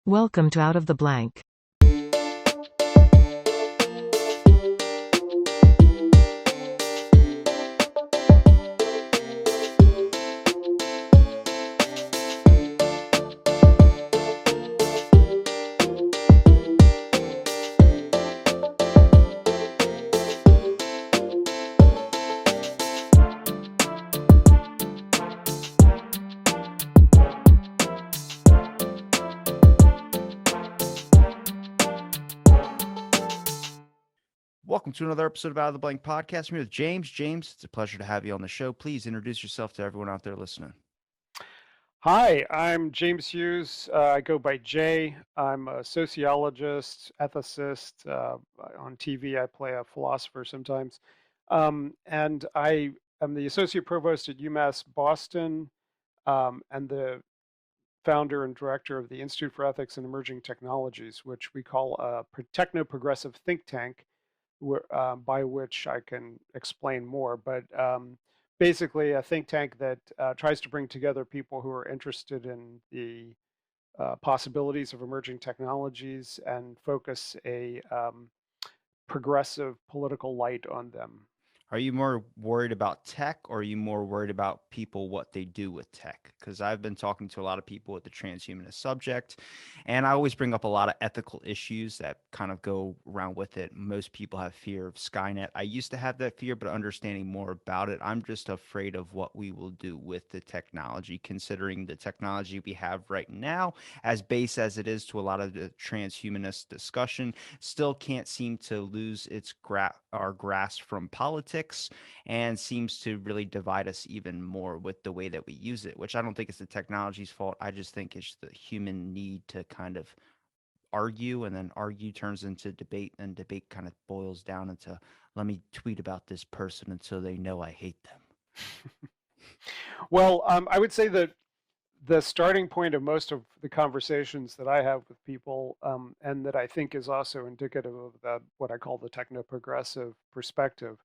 Welcome to Out of the Blank. Welcome to another episode of Out of the Blank podcast. I'm here with James. James, it's a pleasure to have you on the show. Please introduce yourself to everyone out there listening. Hi, I'm James Hughes. I go by Jay. I'm a sociologist, ethicist. On TV, I play a philosopher sometimes. And I am the associate provost at UMass Boston, and the founder and director of the Institute for Ethics and Emerging Technologies, which we call a techno-progressive think tank, by which I can explain more. But basically, a think tank that tries to bring together people who are interested in the possibilities of emerging technologies and focus a progressive political light on them. Are you more worried about tech or are you more worried about people, what they do with tech? Because I've been talking to a lot of people with the transhumanist subject, and I always bring up a lot of ethical issues that kind of go around with it. Most people have fear of Skynet. I used to have that fear, but understanding more about it, I'm just afraid of what we will do with the technology, considering the technology we have right now, as base as it is to a lot of the transhumanist discussion, still can't seem to lose its our grasp from politics and seems to really divide us even more with the way that we use it, which I don't think is the technology's fault. I just think it's the human need to kind of argue, and then argue turns into debate, and debate kind of boils down into let me tweet about this person until they know I hate them. Well, I would say that the starting point of most of the conversations that I have with people, and that I think is also indicative of what I call the techno-progressive perspective,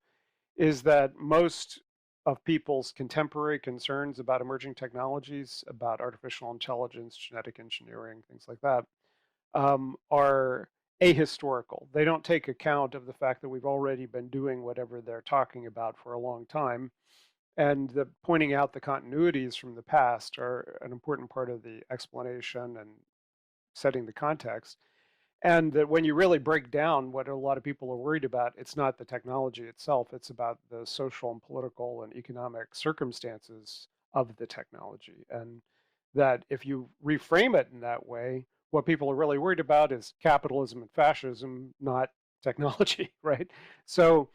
is that most of people's contemporary concerns about emerging technologies, about artificial intelligence, genetic engineering, things like that, are ahistorical. They don't take account of the fact that we've already been doing whatever they're talking about for a long time. And pointing out the continuities from the past are an important part of the explanation and setting the context. And that when you really break down what a lot of people are worried about, it's not the technology itself, it's about the social and political and economic circumstances of the technology. And that if you reframe it in that way, what people are really worried about is capitalism and fascism, not technology, right? So,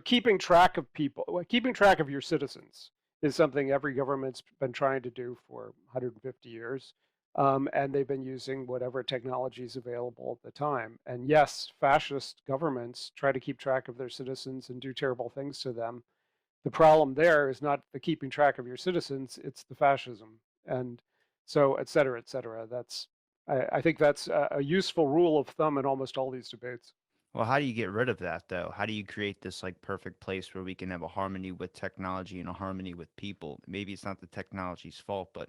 keeping track of keeping track of your citizens is something every government's been trying to do for 150 years. And they've been using whatever technology is available at the time. And yes, fascist governments try to keep track of their citizens and do terrible things to them. The problem there is not the keeping track of your citizens, it's the fascism. And so, et cetera, et cetera. I think that's a useful rule of thumb in almost all these debates. Well, how do you get rid of that though? How do you create this like perfect place where we can have a harmony with technology and a harmony with people? Maybe it's not the technology's fault, but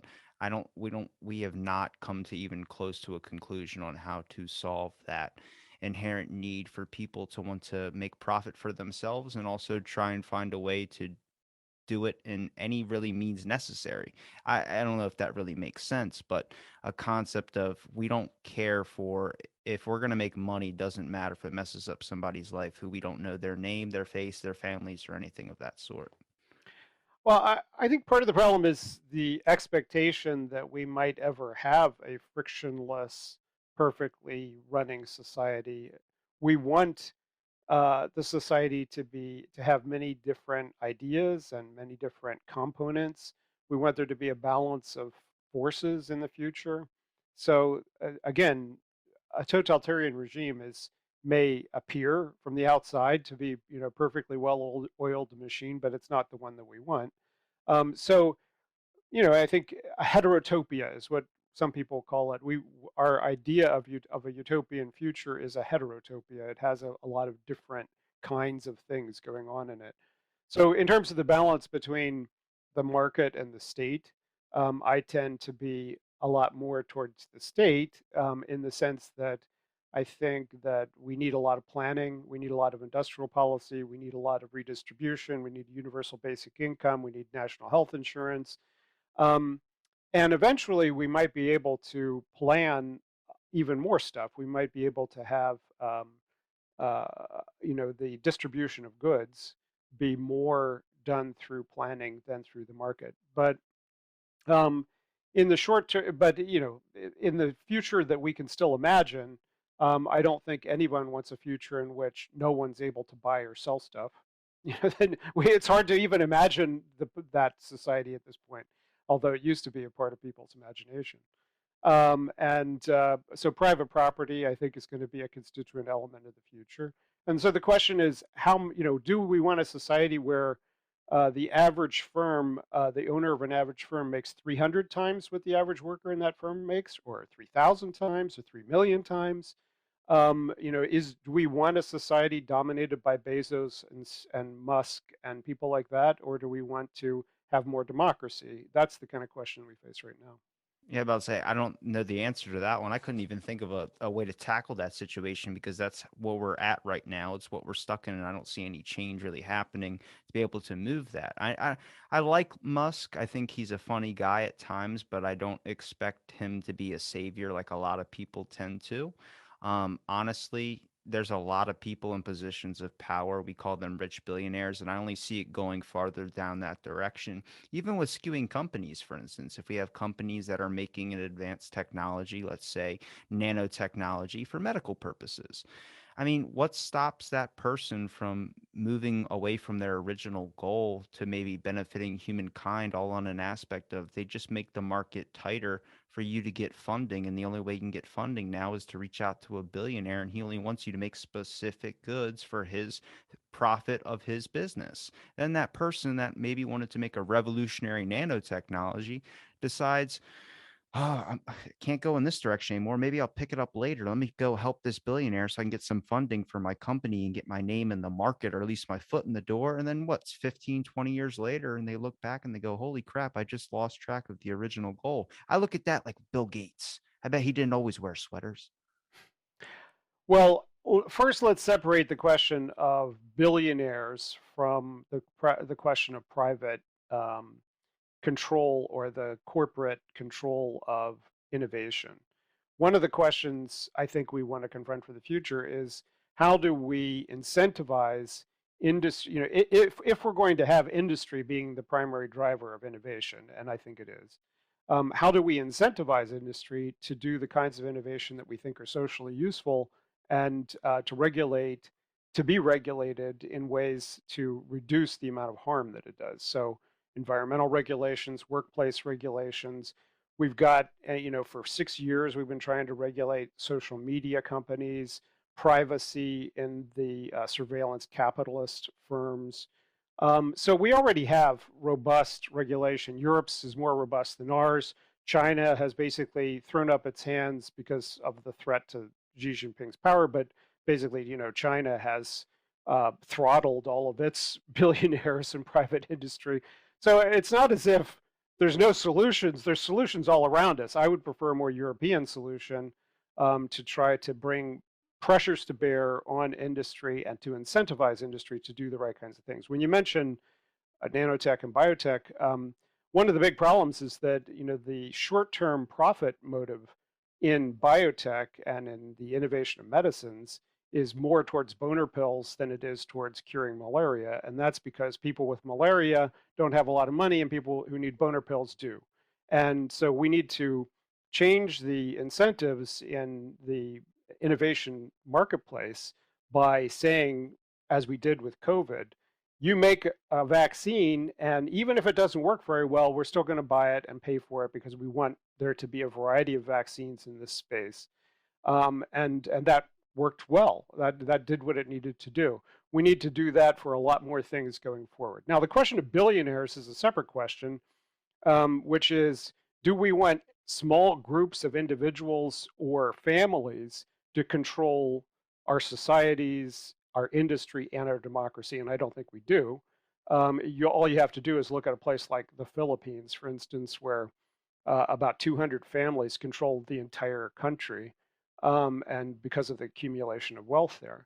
we have not come to even close to a conclusion on how to solve that inherent need for people to want to make profit for themselves and also try and find a way to do it in any really means necessary. I don't know if that really makes sense, but a concept of we don't care for if we're going to make money, doesn't matter if it messes up somebody's life who we don't know their name, their face, their families, or anything of that sort. Well, I think part of the problem is the expectation that we might ever have a frictionless, perfectly running society. We want the society to have many different ideas and many different components. We want there to be a balance of forces in the future. So again, a totalitarian regime may appear from the outside to be perfectly well oiled machine, but it's not the one that we want. So I think a heterotopia is what some people call it. Our idea of a utopian future is a heterotopia. It has a lot of different kinds of things going on in it. So in terms of the balance between the market and the state, I tend to be a lot more towards the state, in the sense that I think that we need a lot of planning, we need a lot of industrial policy, we need a lot of redistribution, we need universal basic income, we need national health insurance. Um, and eventually we might be able to plan even more stuff. We might be able to have, uh, the distribution of goods be more done through planning than through the market. But um, in the short term, but in the future that we can still imagine, I don't think anyone wants a future in which no one's able to buy or sell stuff. Then it's hard to even imagine that society at this point, although it used to be a part of people's imagination. And so private property, I think, is going to be a constituent element of the future. And so the question is, do we want a society where the average firm, the owner of an average firm makes 300 times what the average worker in that firm makes, or 3,000 times, or 3 million times? Do we want a society dominated by Bezos and Musk and people like that, or do we want to have more democracy? That's the kind of question we face right now. Yeah, about to say I don't know the answer to that one. I couldn't even think of a way to tackle that situation because that's where we're at right now. It's what we're stuck in, and I don't see any change really happening to be able to move that. I like Musk. I think he's a funny guy at times, but I don't expect him to be a savior like a lot of people tend to. Honestly, there's a lot of people in positions of power. We call them rich billionaires, and I only see it going farther down that direction. Even with skewing companies, for instance, if we have companies that are making an advanced technology, let's say nanotechnology for medical purposes, I mean, what stops that person from moving away from their original goal to maybe benefiting humankind, all on an aspect of they just make the market tighter for you to get funding? And the only way you can get funding now is to reach out to a billionaire, and he only wants you to make specific goods for his profit of his business. Then that person that maybe wanted to make a revolutionary nanotechnology decides, oh, I can't go in this direction anymore. Maybe I'll pick it up later. Let me go help this billionaire so I can get some funding for my company and get my name in the market, or at least my foot in the door. And then what's 15, 20 years later, and they look back and they go, holy crap, I just lost track of the original goal. I look at that like Bill Gates. I bet he didn't always wear sweaters. Well, first, let's separate the question of billionaires from the question of private um, control or the corporate control of innovation. One of the questions I think we want to confront for the future is, how do we incentivize industry? If we're going to have industry being the primary driver of innovation, and I think it is, how do we incentivize industry to do the kinds of innovation that we think are socially useful, and to be regulated in ways to reduce the amount of harm that it does? So environmental regulations, workplace regulations. We've got, for 6 years, we've been trying to regulate social media companies, privacy in the surveillance capitalist firms. So we already have robust regulation. Europe's is more robust than ours. China has basically thrown up its hands because of the threat to Xi Jinping's power, but basically, China has throttled all of its billionaires and private industry. So it's not as if there's no solutions. There's solutions all around us. I would prefer a more European solution, to try to bring pressures to bear on industry and to incentivize industry to do the right kinds of things. When you mention nanotech and biotech, one of the big problems is that the short-term profit motive in biotech and in the innovation of medicines is more towards boner pills than it is towards curing malaria. And that's because people with malaria don't have a lot of money and people who need boner pills do. And so we need to change the incentives in the innovation marketplace by saying, as we did with COVID, you make a vaccine, and even if it doesn't work very well, we're still going to buy it and pay for it because we want there to be a variety of vaccines in this space. And that worked well. That did what it needed to do. We need to do that for a lot more things going forward. Now, the question of billionaires is a separate question, which is, do we want small groups of individuals or families to control our societies, our industry, and our democracy? And I don't think we do. All you have to do is look at a place like the Philippines, for instance, where about 200 families controlled the entire country, and because of the accumulation of wealth there.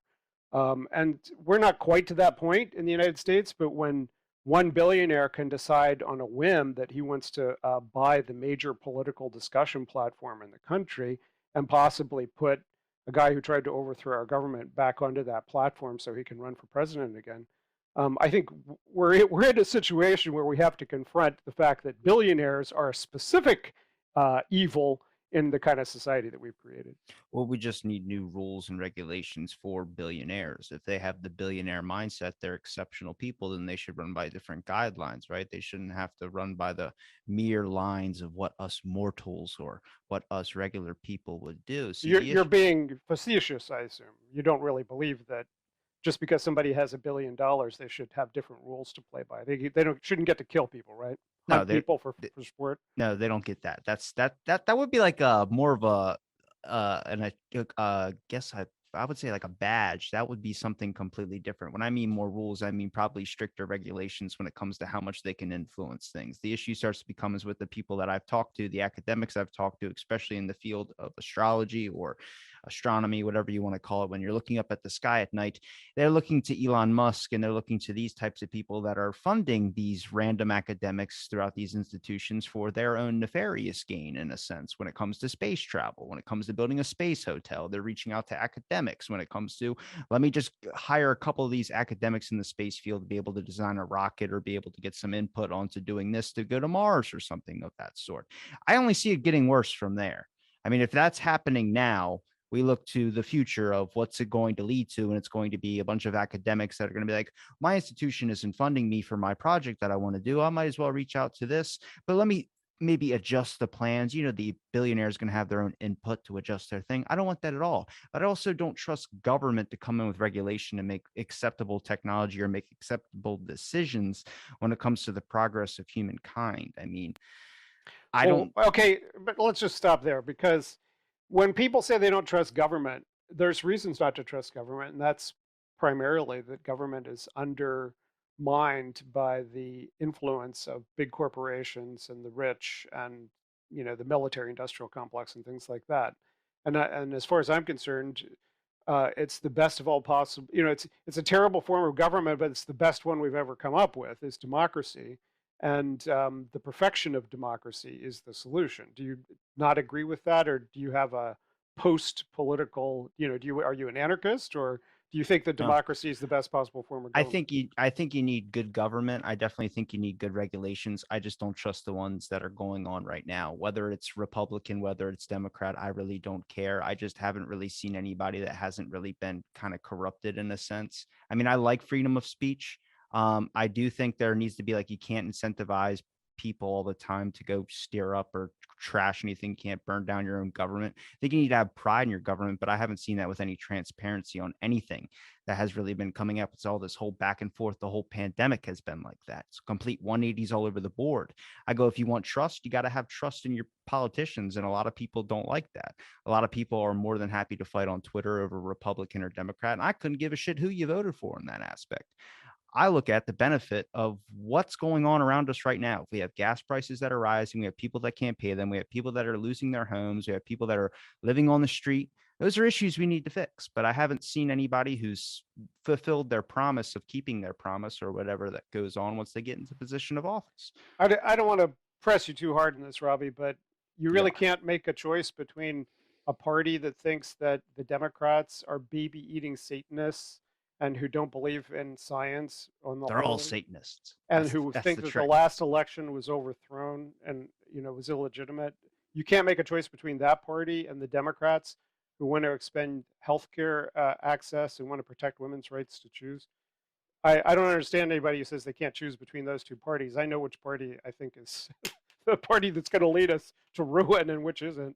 And we're not quite to that point in the United States, but when one billionaire can decide on a whim that he wants to buy the major political discussion platform in the country and possibly put a guy who tried to overthrow our government back onto that platform so he can run for president again, I think we're in a situation where we have to confront the fact that billionaires are a specific evil in the kind of society that we've created. Well, we just need new rules and regulations for billionaires. If they have the billionaire mindset, they're exceptional people, then they should run by different guidelines, right? They shouldn't have to run by the mere lines of what us mortals or what us regular people would do. See, the You're issue. being facetious, I assume. You don't really believe that just because somebody has $1 billion, they should have different rules to play by. They don't shouldn't get to kill people, right? No, Hunt people for sport. no, they don't get that. That would be like a more of a and I guess I would say like a badge. That would be something completely different. When I mean more rules, I mean probably stricter regulations when it comes to how much they can influence things. The issue starts to become is with the people that I've talked to, the academics I've talked to, especially in the field of astrology or astronomy, whatever you want to call it, when you're looking up at the sky at night, they're looking to Elon Musk and they're looking to these types of people that are funding these random academics throughout these institutions for their own nefarious gain, in a sense, when it comes to space travel, when it comes to building a space hotel. They're reaching out to academics when it comes to, let me just hire a couple of these academics in the space field to be able to design a rocket or be able to get some input onto doing this to go to Mars or something of that sort. I only see it getting worse from there. I mean, if that's happening now, we look to the future of what's it going to lead to, and it's going to be a bunch of academics that are going to be like, my institution isn't funding me for my project that I want to do, I might as well reach out to this, but let me maybe adjust the plans. The billionaire is going to have their own input to adjust their thing. I don't want that at all, but I also don't trust government to come in with regulation and make acceptable technology or make acceptable decisions when it comes to the progress of humankind. I mean, I Well, don't. okay, but let's just stop there, because when people say they don't trust government, there's reasons not to trust government, and that's primarily that government is undermined by the influence of big corporations and the rich and the military industrial complex and things like that. And as far as I'm concerned, it's the best of all possible. It's a terrible form of government, but it's the best one we've ever come up with, is democracy, and the perfection of democracy is the solution. Do you not agree with that, or do you have a post-political? Are you an anarchist, or do you think that No. democracy is the best possible form of government? I think you need good government. I definitely think you need good regulations. I just don't trust the ones that are going on right now. Whether it's Republican, whether it's Democrat, I really don't care. I just haven't really seen anybody that hasn't really been kind of corrupted in a sense. I mean, I like freedom of speech. I do think there needs to be, like, you can't incentivize people all the time to go steer up or trash anything. You can't burn down your own government. I think you need to have pride in your government, but I haven't seen that with any transparency on anything that has really been coming up. It's all this whole back and forth. The whole pandemic has been like that. It's complete 180s all over the board. I go, if you want trust, you got to have trust in your politicians. And a lot of people don't like that. A lot of people are more than happy to fight on Twitter over Republican or Democrat. And I couldn't give a shit who you voted for in that aspect. I look at the benefit of what's going on around us right now. We have gas prices that are rising. We have people that can't pay them. We have people that are losing their homes. We have people that are living on the street. Those are issues we need to fix. But I haven't seen anybody who's fulfilled their promise of keeping their promise or whatever that goes on once they get into position of office. I don't want to press you too hard in this, Robbie, but you Yeah. really can't make a choice between a party that thinks that the Democrats are baby eating Satanists and who don't believe in science on the They're all whole, Satanists. and who That's think the that the trick. last election was overthrown and was illegitimate. You can't make a choice between that party and the Democrats, who want to expand healthcare access and want to protect women's rights to choose. I don't understand anybody who says they can't choose between those two parties. I know which party I think is the party that's going to lead us to ruin and which isn't.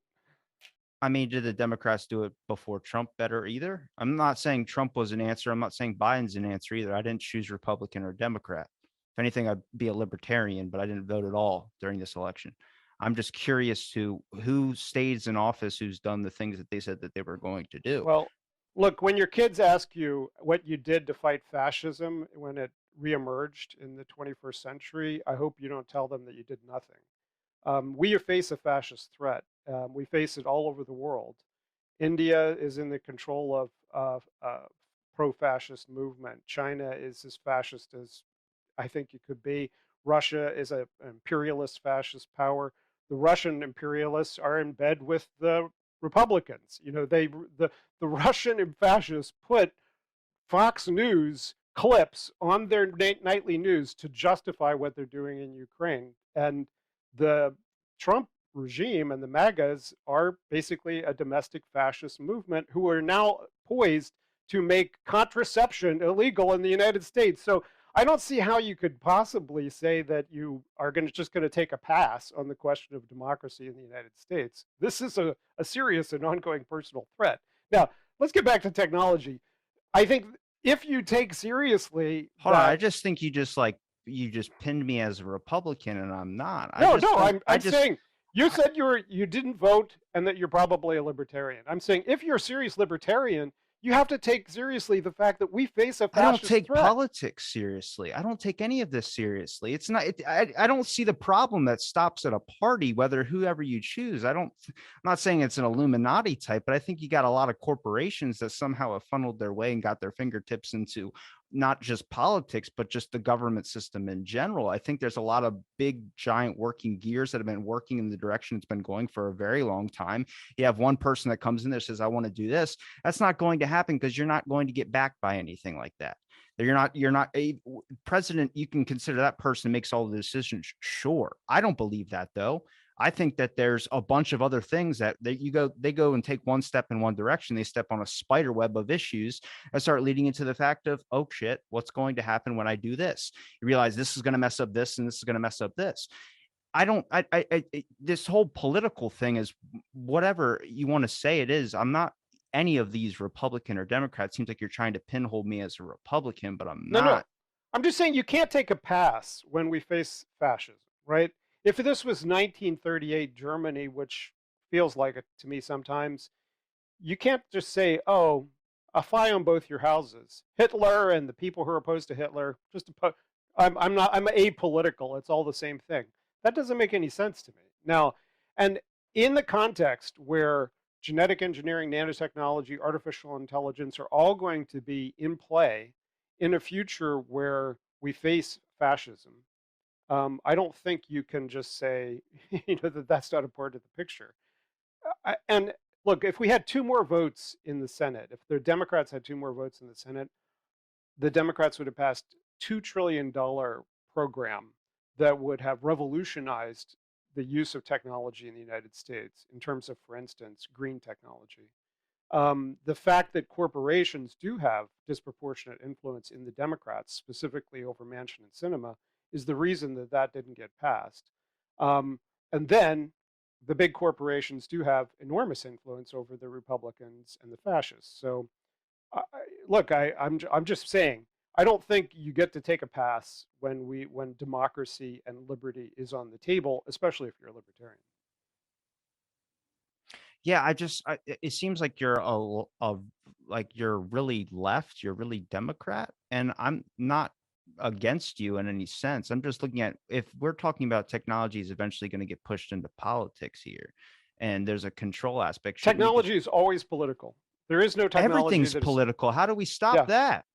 I mean, did the Democrats do it before Trump better either? I'm not saying Trump was an answer. I'm not saying Biden's an answer either. I didn't choose Republican or Democrat. If anything, I'd be a libertarian, but I didn't vote at all during this election. I'm just curious to who stays in office who's done the things that they said that they were going to do. Well, look, when your kids ask you what you did to fight fascism when it reemerged in the 21st century, I hope you don't tell them that you did nothing. We face a fascist threat. We face it all over the world. India is in the control of pro-fascist movement. China is as fascist as I think it could be. Russia is an imperialist fascist power. The Russian imperialists are in bed with the Republicans. You know, the Russian fascists put Fox News clips on their nightly news to justify what they're doing in Ukraine. And the Trump regime and the MAGAs are basically a domestic fascist movement who are now poised to make contraception illegal in the United States. So I don't see how you could possibly say that you are just going to take a pass on the question of democracy in the United States. This is a serious and ongoing personal threat. Now, let's get back to technology. I think if you take seriously Hold on, I that just think you just pinned me as a Republican, and I'm not. I no, just no, don't. I I'm just saying you said you didn't vote and that you're probably a libertarian. I'm saying if you're a serious libertarian, you have to take seriously the fact that we face a I don't fascist take threat. politics seriously. I don't take any of this seriously. It's not. I don't see the problem that stops at a party, whether whoever you choose. I don't. I'm not saying it's an Illuminati type, but I think you got a lot of corporations that somehow have funneled their way and got their fingertips into not just politics, but just the government system in general. I think there's a lot of big, giant working gears that have been working in the direction it's been going for a very long time. You have one person that comes in there says, "I want to do this." That's not going to happen because you're not going to get backed by anything like that. You're not a president. You can consider that person makes all the decisions. Sure. I don't believe that though. I think that there's a bunch of other things that they go and take one step in one direction. They step on a spider web of issues and start leading into the fact of, oh shit, what's going to happen when I do this? You realize this is going to mess up this and this is going to mess up this. I don't, this whole political thing is whatever you want to say it is. I'm not any of these Republican or Democrat. Seems like you're trying to pinhole me as a Republican, but I'm No, no. not. I'm just saying you can't take a pass when we face fascism, right? If this was 1938 Germany, which feels like it to me sometimes, you can't just say, "Oh, a fire on both your houses." Hitler and the people who are opposed to Hitler, I'm not. I'm apolitical. It's all the same thing. That doesn't make any sense to me. Now, and in the context where genetic engineering, nanotechnology, artificial intelligence are all going to be in play in a future where we face fascism, I don't think you can just say, that that's not a part of the picture. And look, if we had two more votes in the Senate, if the Democrats had two more votes in the Senate, the Democrats would have passed $2 trillion program that would have revolutionized the use of technology in the United States in terms of, for instance, green technology. The fact that corporations do have disproportionate influence in the Democrats, specifically over Manchin and Sinema, is the reason that that didn't get passed. Um, and then the big corporations do have enormous influence over the Republicans and the fascists. So, look, I'm just saying, I don't think you get to take a pass when democracy and liberty is on the table, especially if you're a libertarian. Yeah, it seems like like you're really left, you're really Democrat, and I'm not against you in any sense. I'm just looking at if we're talking about technology is eventually going to get pushed into politics here, and there's a control aspect. Shouldn't we just Technology is always political. There is no technology everything's that is, political? How do we stop yeah, that?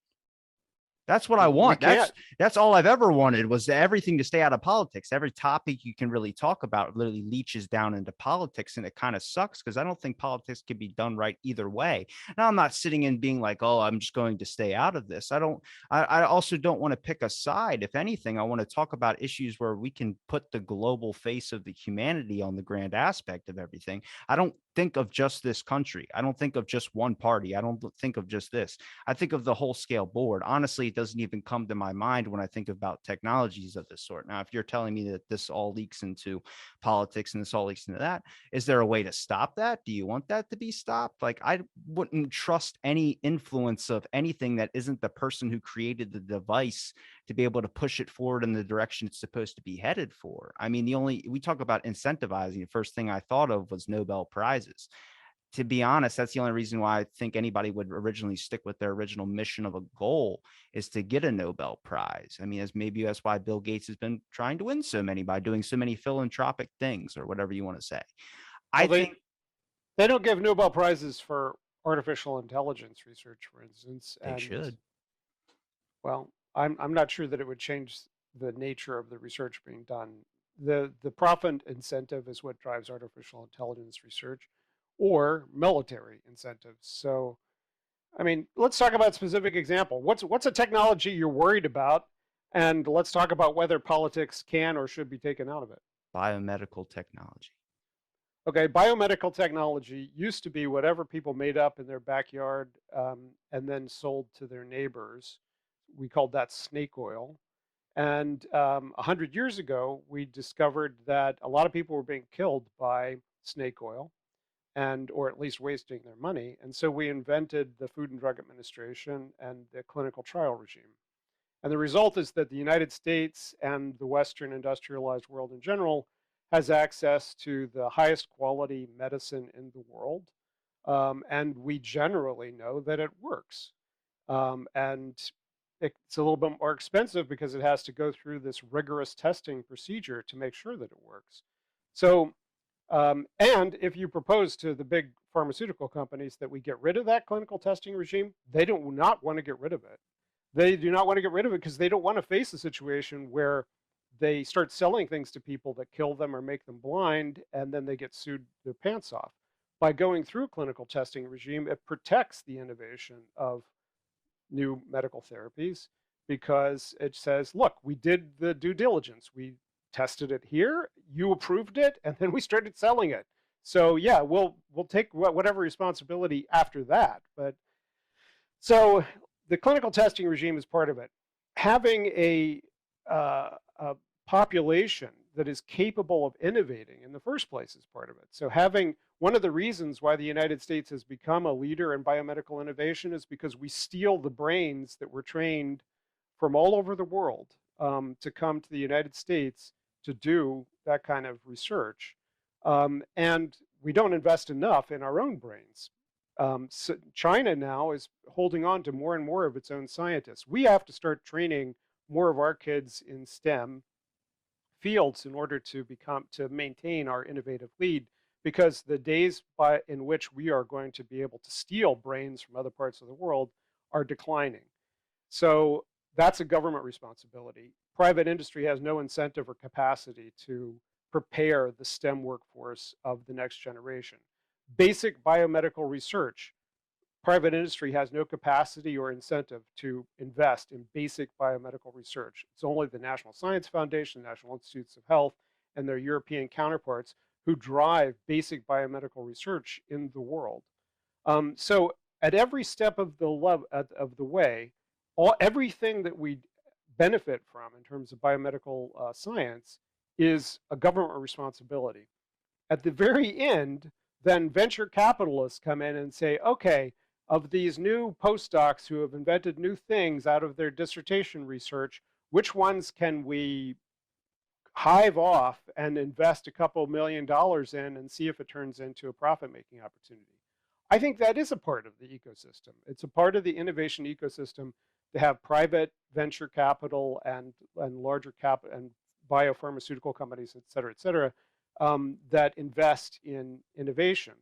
That's what I we want. can't. That's all I've ever wanted was everything to stay out of politics. Every topic you can really talk about literally leaches down into politics, and it kind of sucks because I don't think politics can be done right either way. Now I'm not sitting and being like, oh, I'm just going to stay out of this. I don't. I also don't want to pick a side. If anything, I want to talk about issues where we can put the global face of the humanity on the grand aspect of everything. I don't think of just this country. I don't think of just one party. I don't think of just this. I think of the whole scale board. Honestly, it doesn't even come to my mind when I think about technologies of this sort. Now, if you're telling me that this all leaks into politics and this all leaks into that, is there a way to stop that? Do you want that to be stopped? Like, I wouldn't trust any influence of anything that isn't the person who created the device to be able to push it forward in the direction it's supposed to be headed for. I mean, we talk about incentivizing. The first thing I thought of was Nobel Prizes. to be honest, that's the only reason why I think anybody would originally stick with their original mission of a goal is to get a Nobel Prize. I mean, as maybe that's why Bill Gates has been trying to win so many by doing so many philanthropic things or whatever you want to say. I Well, think they don't give Nobel Prizes for artificial intelligence research, for instance, they and should. well, I'm not sure that it would change the nature of the research being done. The profit incentive is what drives artificial intelligence research, or military incentives. So, I mean, let's talk about a specific example. What's a technology you're worried about, and let's talk about whether politics can or should be taken out of it. Biomedical technology. Okay, biomedical technology used to be whatever people made up in their backyard and then sold to their neighbors. We called that snake oil. And 100 years ago, we discovered that a lot of people were being killed by snake oil, and or at least wasting their money. And so we invented the Food and Drug Administration and the clinical trial regime. And the result is that the United States and the Western industrialized world in general has access to the highest quality medicine in the world. And we generally know that it works. And it's a little bit more expensive because it has to go through this rigorous testing procedure to make sure that it works. So, and if you propose to the big pharmaceutical companies that we get rid of that clinical testing regime, they do not want to get rid of it. They do not want to get rid of it because they don't want to face a situation where they start selling things to people that kill them or make them blind, and then they get sued their pants off. By going through clinical testing regime, it protects the innovation of new medical therapies because it says, look, we did the due diligence. We tested it here, you approved it, and then we started selling it. So yeah, we'll take whatever responsibility after that. But so the clinical testing regime is part of it. Having a population that is capable of innovating in the first place is part of it. So having one of the reasons why the United States has become a leader in biomedical innovation is because we steal the brains that were trained from all over the world to come to the United States to do that kind of research. And we don't invest enough in our own brains. So China now is holding on to more and more of its own scientists. We have to start training more of our kids in STEM fields in order to maintain our innovative lead, because the days in which we are going to be able to steal brains from other parts of the world are declining. So that's a government responsibility. Private industry has no incentive or capacity to prepare the STEM workforce of the next generation. Basic biomedical research, private industry has no capacity or incentive to invest in basic biomedical research. It's only the National Science Foundation, National Institutes of Health, and their European counterparts who drive basic biomedical research in the world. So at every step of the way, everything that we benefit from in terms of biomedical science is a government responsibility. At the very end, then venture capitalists come in and say, okay, of these new postdocs who have invented new things out of their dissertation research, which ones can we hive off and invest a couple $1 million in and see if it turns into a profit-making opportunity? I think that is a part of the ecosystem. It's a part of the innovation ecosystem to have private venture capital and larger and biopharmaceutical companies, et cetera, that invest in innovation.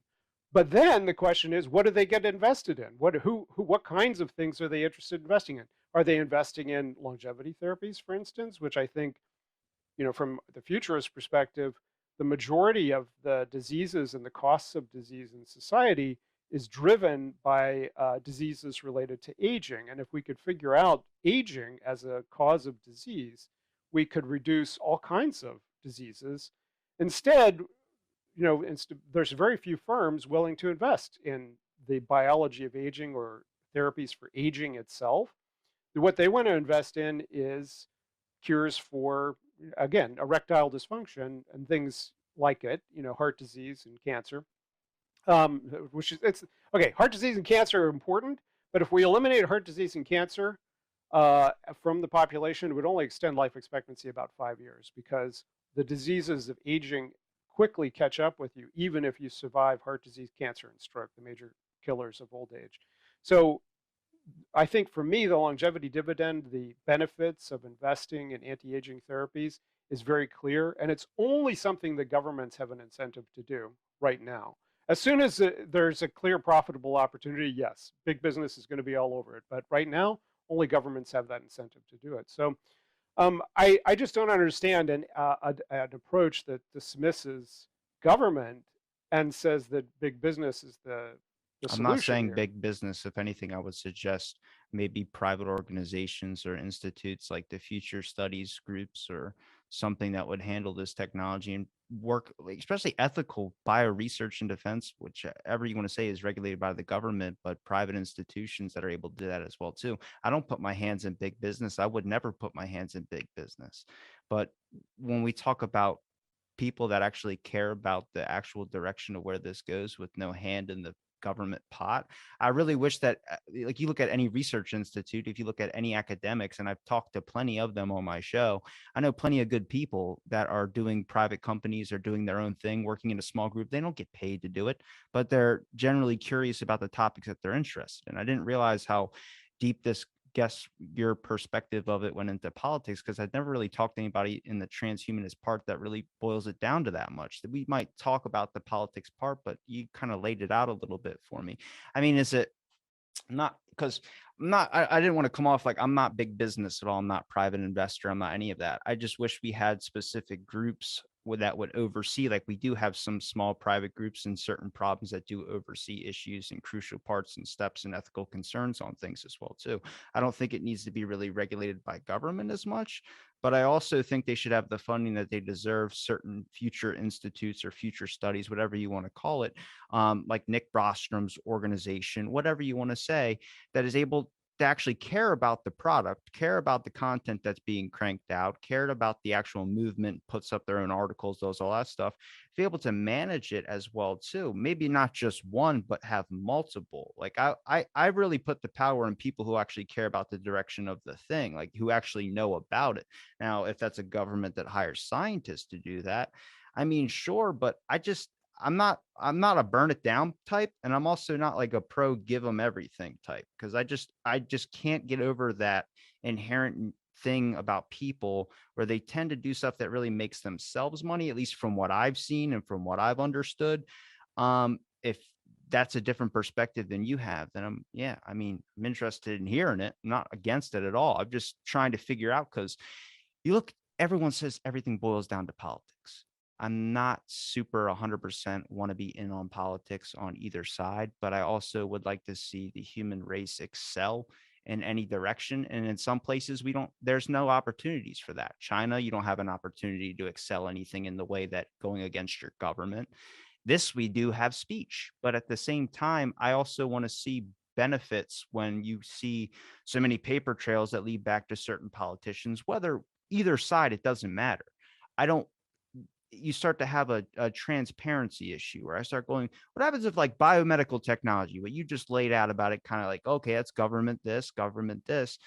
But then the question is, what do they get invested in? What kinds of things are they interested in investing in? Are they investing in longevity therapies, for instance, which I think, from the futurist perspective, the majority of the diseases and the costs of disease in society is driven by diseases related to aging. And if we could figure out aging as a cause of disease, we could reduce all kinds of diseases. Instead, there's very few firms willing to invest in the biology of aging or therapies for aging itself. What they want to invest in is cures for, again, erectile dysfunction and things like it, heart disease and cancer. Heart disease and cancer are important, but if we eliminate heart disease and cancer from the population, it would only extend life expectancy about 5 years, because the diseases of aging quickly catch up with you, even if you survive heart disease, cancer, and stroke, the major killers of old age. So I think for me, the longevity dividend, the benefits of investing in anti-aging therapies is very clear, and it's only something that governments have an incentive to do right now. As soon as there's a clear profitable opportunity, yes, big business is going to be all over it. But right now, only governments have that incentive to do it. So I just don't understand an approach that dismisses government and says that big business is the I'm not solution saying here. big business. If anything, I would suggest maybe private organizations or institutes like the Future Studies groups or something that would handle this technology and work, like, especially ethical bio research and defense, whichever you want to say is regulated by the government, but private institutions that are able to do that as well too. I don't put my hands in big business. I would never put my hands in big business. But when we talk about people that actually care about the actual direction of where this goes with no hand in the government pot. I really wish that, like, you look at any research institute, if you look at any academics, and I've talked to plenty of them on my show, I know plenty of good people that are doing private companies or doing their own thing, working in a small group. They don't get paid to do it, but they're generally curious about the topics that they're interested in. I didn't realize how deep this guess your perspective of it went into politics because I'd never really talked to anybody in the transhumanist part that really boils it down to that much. That we might talk about the politics part, but you kind of laid it out a little bit for me. I mean, is it not because I'm not, I didn't want to come off like I'm not big business at all. I'm not private investor. I'm not any of that. I just wish we had specific groups that would oversee, like we do have some small private groups and certain problems that do oversee issues and crucial parts and steps and ethical concerns on things as well too. I don't think it needs to be really regulated by government as much, but I also think they should have the funding that they deserve. Certain future institutes or future studies, whatever you want to call it, like Nick Brostrom's organization, whatever you want to say, that is able to actually care about the product, care about the content that's being cranked out, cared about the actual movement, puts up their own articles, does all that stuff, be able to manage it as well too. Maybe not just one, but have multiple. Like I really put the power in people who actually care about the direction of the thing, like who actually know about it. Now, if that's a government that hires scientists to do that, I mean, sure, but I'm not a burn it down type, and I'm also not like a pro give them everything type because I just can't get over that inherent thing about people where they tend to do stuff that really makes themselves money, at least from what I've seen and from what I've understood. If that's a different perspective than you have, then yeah, I mean, I'm interested in hearing it. I'm not against it at all. I'm just trying to figure out because you look, everyone says everything boils down to politics. I'm not super 100% want to be in on politics on either side, but I also would like to see the human race excel in any direction. And in some places, there's no opportunities for that. China, you don't have an opportunity to excel anything in the way that going against your government. This, we do have speech, but at the same time, I also want to see benefits when you see so many paper trails that lead back to certain politicians, whether either side, it doesn't matter. I don't, you start to have a transparency issue where I start going, what happens if like biomedical technology, what you just laid out about it, kind of like, okay, that's government this, government this.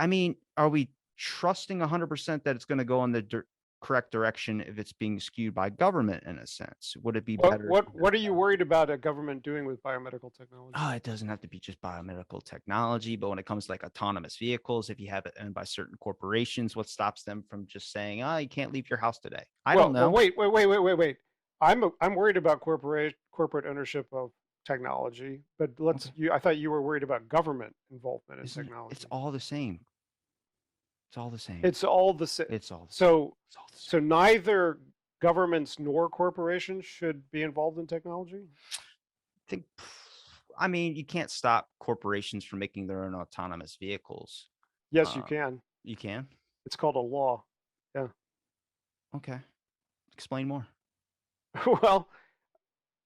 I mean, are we trusting 100% that it's going to go in the correct direction if it's being skewed by government in a sense? Would it be What better? what what are you worried about a government doing with biomedical technology? Oh, it doesn't have to be just biomedical technology, but when it comes to like autonomous vehicles, if you have it owned by certain corporations, what stops them from just saying, "Oh, you can't leave your house today"? I don't Well, know. wait. I'm worried about corporate ownership of technology, but Okay, I thought you were worried about government involvement in isn't it? It's technology. all the same. It's all the same. It's all the same. It's all the same. So It's all the same. so neither governments nor corporations should be involved in technology? I think, I mean, you can't stop corporations from making their own autonomous vehicles. Yes, you Um, can. you can. It's called a law. Yeah. Okay, explain more. Well,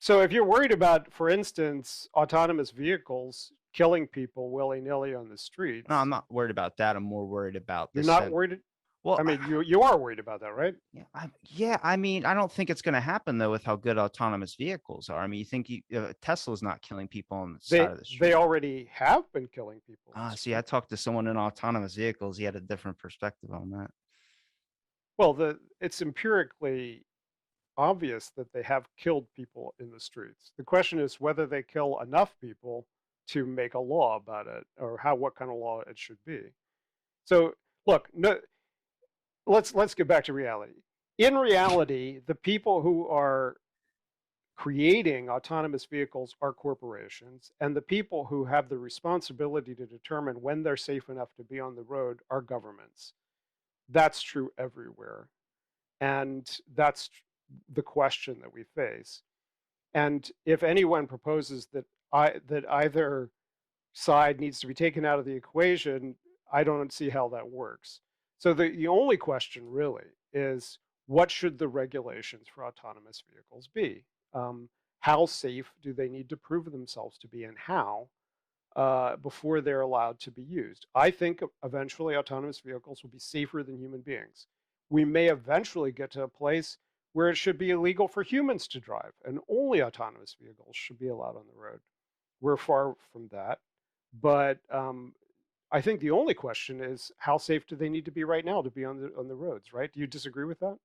so if you're worried about, for instance, autonomous vehicles killing people willy-nilly on the No, I'm streets, not worried about that. I'm more worried about you're the not sense. worried. Well, I mean, you are worried about that, right? yeah. I mean, I don't think it's going to happen though with how good autonomous vehicles are. I mean, you think Tesla's not killing people on the side of the They street? already have been killing people on the See, I street. talked to someone in autonomous vehicles. He had a different perspective on that. Well, the it's empirically. obvious that they have killed people in the streets. The question is whether they kill enough people to make a law about it, or what kind of law it should be. So look, no, let's get back to reality. In reality, the people who are creating autonomous vehicles are corporations, and the people who have the responsibility to determine when they're safe enough to be on the road are governments. That's true everywhere. And that's the question that we face. And if anyone proposes that that either side needs to be taken out of the equation, I don't see how that works. So the only question really is, what should the regulations for autonomous vehicles be? How safe do they need to prove themselves to be, and how, before they're allowed to be used? I think eventually autonomous vehicles will be safer than human beings. We may eventually get to a place where it should be illegal for humans to drive, and only autonomous vehicles should be allowed on the road. We're far from that. But I think the only question is, how safe do they need to be right now to be on the roads, right? Do you disagree with that?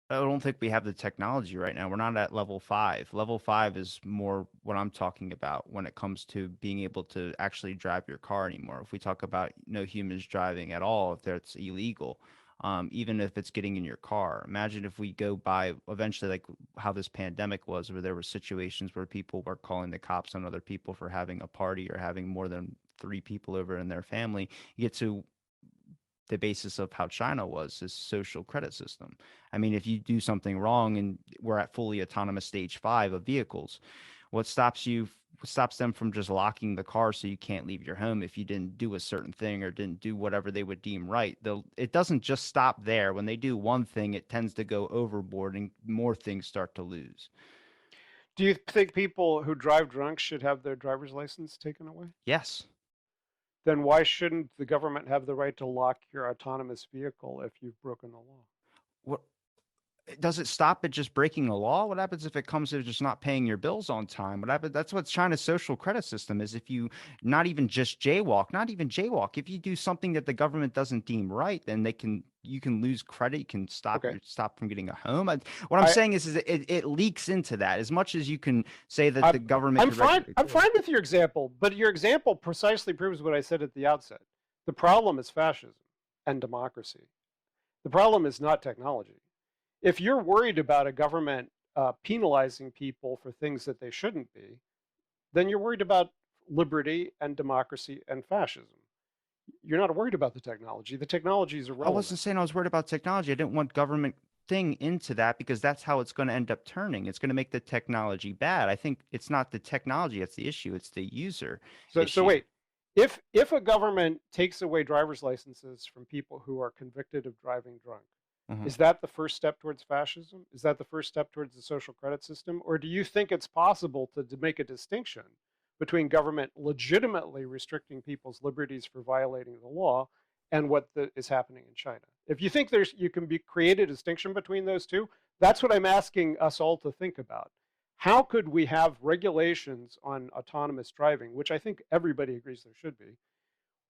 I don't think we have the technology right now. We're not at level 5. Level 5 is more what I'm talking about when it comes to being able to actually drive your car anymore. If we talk about no humans driving at all, if that's illegal, even if it's getting in your car. Imagine if we go by eventually, like how this pandemic was, where there were situations where people were calling the cops on other people for having a party or having more than 3 people over in their family. You get to the basis of how China was, his social credit system. I mean, if you do something wrong and we're at fully autonomous stage 5 of vehicles, what stops you? What stops them from just locking the car so you can't leave your home if you didn't do a certain thing or didn't do whatever they would deem right? It doesn't just stop there. When they do one thing, it tends to go overboard and more things start to lose. Do you think people who drive drunk should have their driver's license taken away? Yes. Then why shouldn't the government have the right to lock your autonomous vehicle if you've broken the law? What does it stop at just breaking a law? What happens if it comes to just not paying your bills on time? What happens? That's what China's social credit system is. If you not even just jaywalk, not even jaywalk, if you do something that the government doesn't deem right, then you can lose credit. You can Okay. stop from getting a home. What I'm I, saying is it leaks into that as much as you can say that I'm, the government I'm could fine. regulate. I'm fine with your example, but your example precisely proves what I said at the outset. The problem is fascism and democracy. The problem is not technology. If you're worried about a government penalizing people for things that they shouldn't be, then you're worried about liberty and democracy and fascism. You're not worried about the technology. The technology is I irrelevant. wasn't saying I was worried about technology. I didn't want government thing into that because that's how it's going to end up turning. It's going to make the technology bad. I think it's not the technology that's the issue. It's the user So issue. wait, if a government takes away driver's licenses from people who are convicted of driving drunk, Mhm. is that the first step towards fascism? Is that the first step towards the social credit system? Or do you think it's possible to make a distinction between government legitimately restricting people's liberties for violating the law and what is happening in China? If you think you can create a distinction between those two, that's what I'm asking us all to think about. How could we have regulations on autonomous driving, which I think everybody agrees there should be?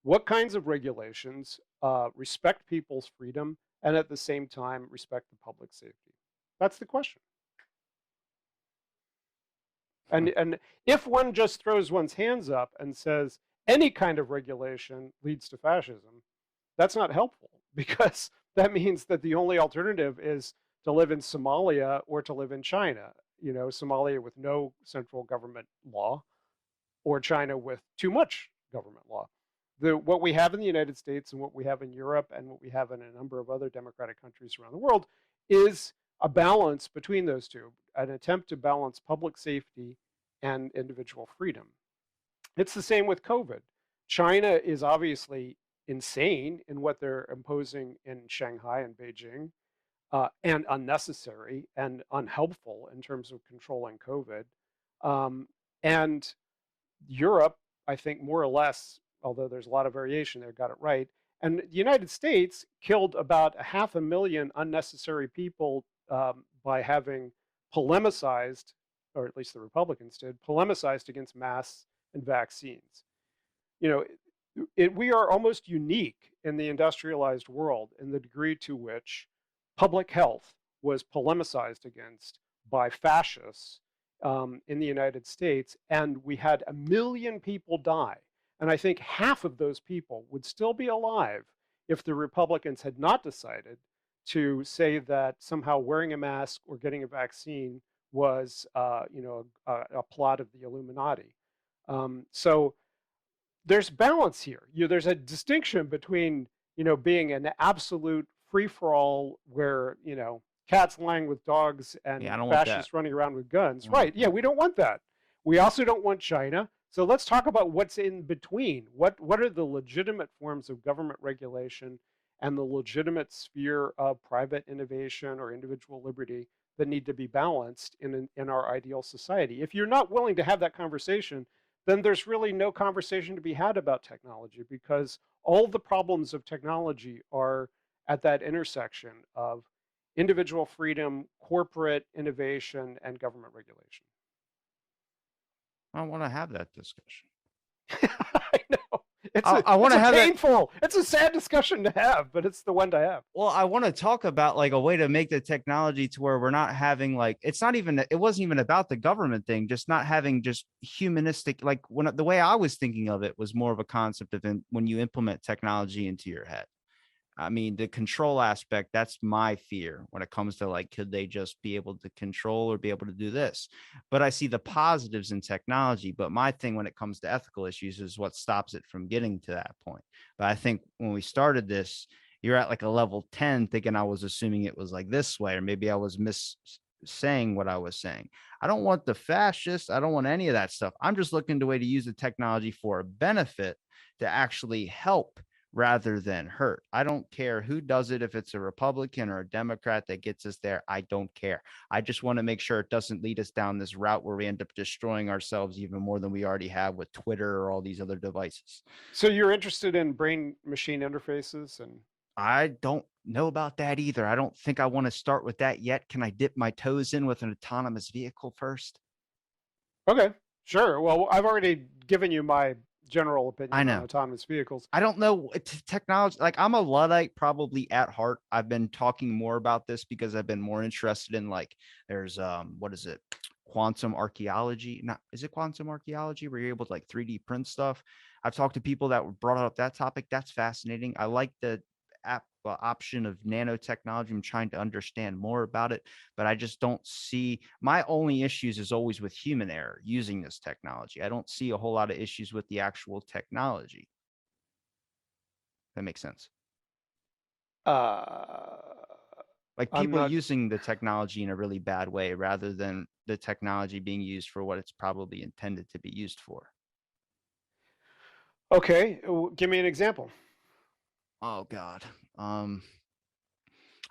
What kinds of regulations respect people's freedom and at the same time respect the public safety? That's the question. And if one just throws one's hands up and says any kind of regulation leads to fascism, that's not helpful, because that means that the only alternative is to live in Somalia or to live in China. Somalia with no central government law, or China with too much government law. What we have in the United States and what we have in Europe and what we have in a number of other democratic countries around the world is a balance between those two, an attempt to balance public safety and individual freedom. It's the same with COVID. China is obviously insane in what they're imposing in Shanghai and Beijing, and unnecessary and unhelpful in terms of controlling COVID. And Europe, I think more or less, although there's a lot of variation there, got it right. And the United States killed about 500,000 unnecessary people by having polemicized, or at least the Republicans did, polemicized against masks and vaccines. You know, we are almost unique in the industrialized world in the degree to which public health was polemicized against by fascists in the United States, and we had 1 million people die. And I think half of those people would still be alive if the Republicans had not decided to say that somehow wearing a mask or getting a vaccine was, a plot of the Illuminati. So there's balance here. There's a distinction between, being an absolute free for all where, cats lying with dogs Yeah, and I don't want that. fascists running around with guns. I don't Right. want Yeah, that. we don't want that. We also don't want China. So let's talk about what's in between. What are the legitimate forms of government regulation and the legitimate sphere of private innovation or individual liberty that need to be balanced in our ideal society? If you're not willing to have that conversation, then there's really no conversation to be had about technology, because all the problems of technology are at that intersection of individual freedom, corporate innovation, and government regulation. I don't want to have that discussion. I know. I want It's to a have that. painful, it's a sad discussion to have, but it's the one to have. Well, I want to talk about like a way to make the technology to where we're not having like it's not even it wasn't even about the government thing, just not having just humanistic like when the way I was thinking of it was more of a concept of when you implement technology into your head. I mean, the control aspect, that's my fear when it comes to like, could they just be able to control or be able to do this? But I see the positives in technology. But my thing when it comes to ethical issues is what stops it from getting to that point. But I think when we started this, you're at like a level 10 thinking I was assuming it was like this way, or maybe I was saying what I was saying. I don't want the fascists. I don't want any of that stuff. I'm just looking to way to use the technology for a benefit to actually help rather than hurt. I don't care who does it, if it's a Republican or a Democrat that gets us there. I don't care. I just want to make sure it doesn't lead us down this route where we end up destroying ourselves even more than we already have with Twitter or all these other devices. So you're interested in brain machine interfaces and I don't know about that either. I don't think I want to start with that yet. Can I dip my toes in with an autonomous vehicle first? okay, sure. Well, I've already given you my general I opinion on know. autonomous vehicles. I don't know technology. Like I'm a Luddite probably at heart. I've been talking more about this because I've been more interested in like there's what is it? Quantum archaeology. Not is it quantum archaeology where you're able to like 3D print stuff? I've talked to people that brought up that topic. That's fascinating. I like the option of nanotechnology. I'm trying to understand more about it, but I just don't see my only issues is always with human error using this technology. I don't see a whole lot of issues with the actual technology. That makes sense. Uh, Like I'm people not using the technology in a really bad way rather than the technology being used for what it's probably intended to be used for. okay. Give me an example. Oh God.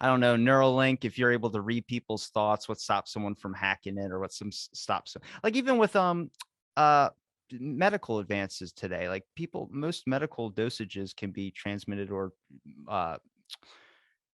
I don't know, Neuralink, if you're able to read people's thoughts, what stops someone from hacking it or what some stops like even with uh medical advances today, like people most medical dosages can be transmitted or uh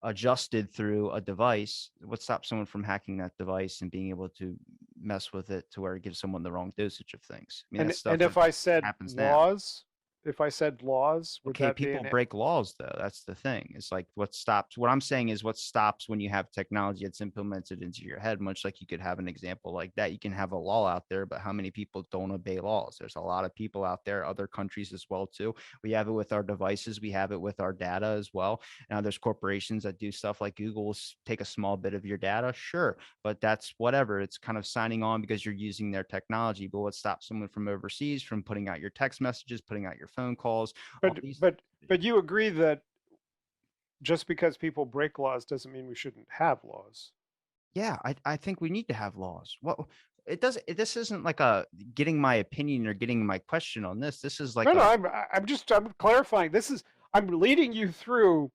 adjusted through a device. What stops someone from hacking that device and being able to mess with it to where it gives someone the wrong dosage of things? I mean, that's And stuff that if I said happens now. laws, if I said laws, would Okay, that be people an break laws though. That's the thing. It's like what I'm saying is what stops when you have technology that's implemented into your head, much like you could have an example like that. You can have a law out there, but how many people don't obey laws? There's a lot of people out there, other countries as well too. We have it with our devices, we have it with our data as well. Now there's corporations that do stuff like Google will take a small bit of your data, sure, but that's whatever. It's kind of signing on because you're using their technology. But what stops someone from overseas from putting out your text messages, putting out your phone calls, all but these but but you agree that just because people break laws doesn't mean we shouldn't have laws. yeah, I think we need to have laws. Well, this isn't like a getting my opinion or getting my question on this. This is like No, no, a I'm clarifying. I'm leading you through,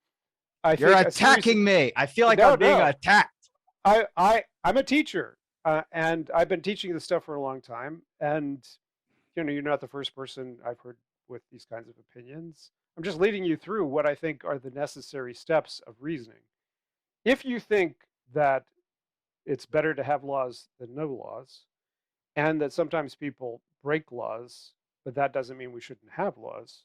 I you're think, a series. attacking me. I feel like No, I'm being no. attacked. I'm a teacher, and I've been teaching this stuff for a long time. And you're not the first person I've heard with these kinds of opinions. I'm just leading you through what I think are the necessary steps of reasoning. If you think that it's better to have laws than no laws, and that sometimes people break laws, but that doesn't mean we shouldn't have laws,